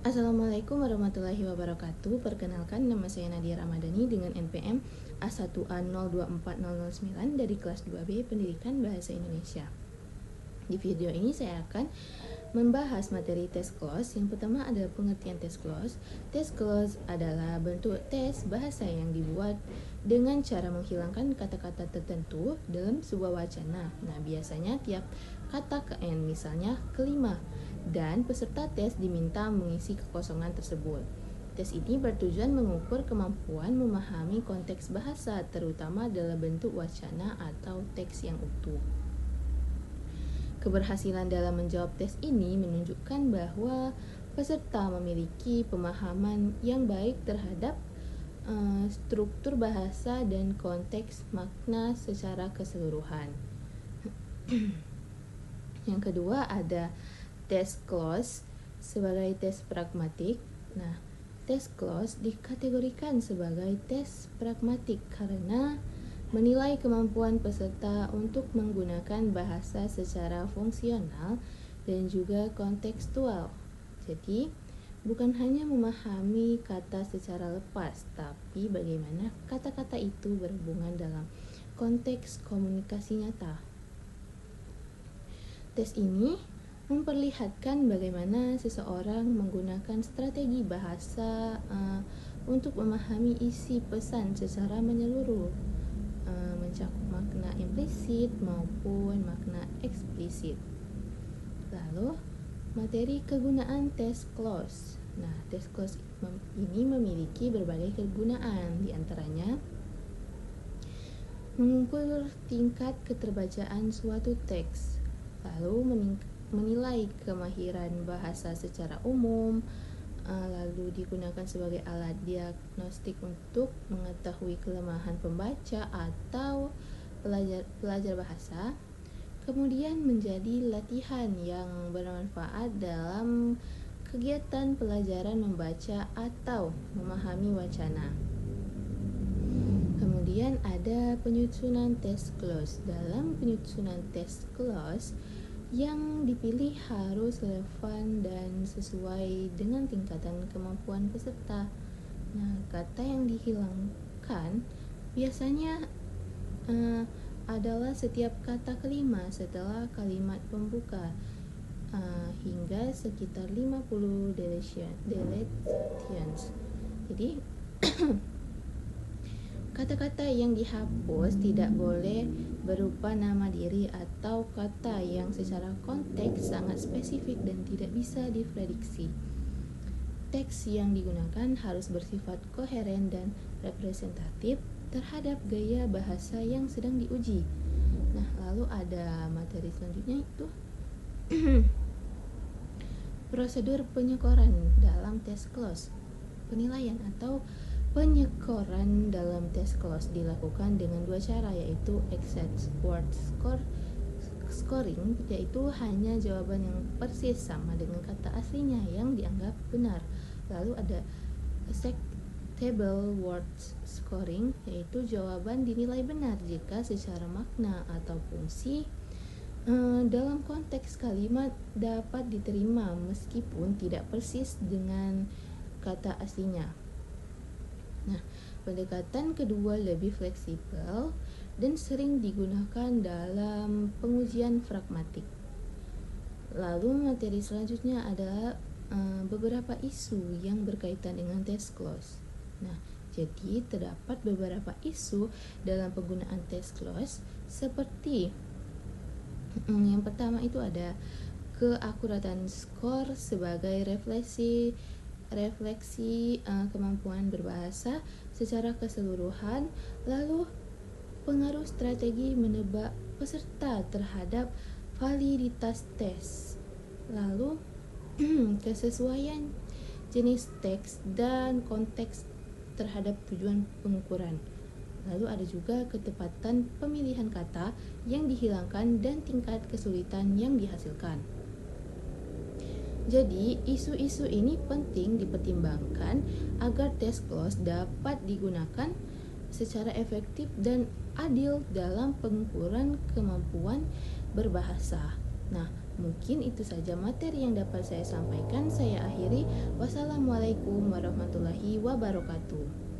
Assalamualaikum warahmatullahi wabarakatuh. Perkenalkan, nama saya Nadia Ramadhani dengan NPM A1A024009 dari kelas 2B Pendidikan Bahasa Indonesia. Di video ini saya akan membahas materi test clause. Yang pertama adalah pengertian test clause. Test clause adalah bentuk tes bahasa yang dibuat dengan cara menghilangkan kata-kata tertentu dalam sebuah wacana. Nah, biasanya tiap kata ke N, misalnya kelima, dan peserta tes diminta mengisi kekosongan tersebut. Tes ini bertujuan mengukur kemampuan memahami konteks bahasa, terutama dalam bentuk wacana atau teks yang utuh. Keberhasilan dalam menjawab tes ini menunjukkan bahwa peserta memiliki pemahaman yang baik terhadap struktur bahasa dan konteks makna secara keseluruhan. Yang kedua ada test clause sebagai tes pragmatik. Nah, test clause dikategorikan sebagai tes pragmatik karena menilai kemampuan peserta untuk menggunakan bahasa secara fungsional dan juga kontekstual. Jadi, bukan hanya memahami kata secara lepas, tapi bagaimana kata-kata itu berhubungan dalam konteks komunikasi nyata. Tes ini memperlihatkan bagaimana seseorang menggunakan strategi bahasa untuk memahami isi pesan secara menyeluruh, mencakup makna implisit maupun makna eksplisit. Lalu, materi kegunaan test clause. Nah, test clause ini memiliki berbagai kegunaan, diantaranya mengukur tingkat keterbacaan suatu teks, lalu menilai kemahiran bahasa secara umum, lalu digunakan sebagai alat diagnostik untuk mengetahui kelemahan pembaca atau pelajar bahasa, kemudian menjadi latihan yang bermanfaat dalam kegiatan pelajaran membaca atau memahami wacana. Kemudian ada penyusunan test clause. Dalam penyusunan test clause, yang dipilih harus relevan dan sesuai dengan tingkatan kemampuan peserta. Nah, kata yang dihilangkan biasanya adalah setiap kata kelima setelah kalimat pembuka, hingga sekitar 50 deletions. Jadi kata-kata yang dihapus tidak boleh berupa nama diri atau kata yang secara konteks sangat spesifik dan tidak bisa diprediksi. Teks yang digunakan harus bersifat koheren dan representatif terhadap gaya bahasa yang sedang diuji. Nah, lalu ada materi selanjutnya itu prosedur penyekoran dalam test clause. Penilaian atau penyekoran dalam test clause dilakukan dengan dua cara, yaitu exact word scoring, yaitu hanya jawaban yang persis sama dengan kata aslinya yang dianggap benar. Lalu ada acceptable word scoring, yaitu jawaban dinilai benar jika secara makna atau fungsi dalam konteks kalimat dapat diterima meskipun tidak persis dengan kata aslinya. Nah, pendekatan kedua lebih fleksibel dan sering digunakan dalam pengujian pragmatik. Lalu materi selanjutnya adalah beberapa isu yang berkaitan dengan test clause. Nah, jadi terdapat beberapa isu dalam penggunaan test clause seperti yang pertama itu ada keakuratan skor sebagai refleksi kemampuan berbahasa secara keseluruhan, lalu pengaruh strategi menebak peserta terhadap validitas tes, lalu kesesuaian jenis teks dan konteks terhadap tujuan pengukuran. Lalu ada juga ketepatan pemilihan kata yang dihilangkan dan tingkat kesulitan yang dihasilkan. Jadi, isu-isu ini penting dipertimbangkan agar test clause dapat digunakan secara efektif dan adil dalam pengukuran kemampuan berbahasa. Nah, mungkin itu saja materi yang dapat saya sampaikan. Saya akhiri. Wassalamualaikum warahmatullahi wabarakatuh.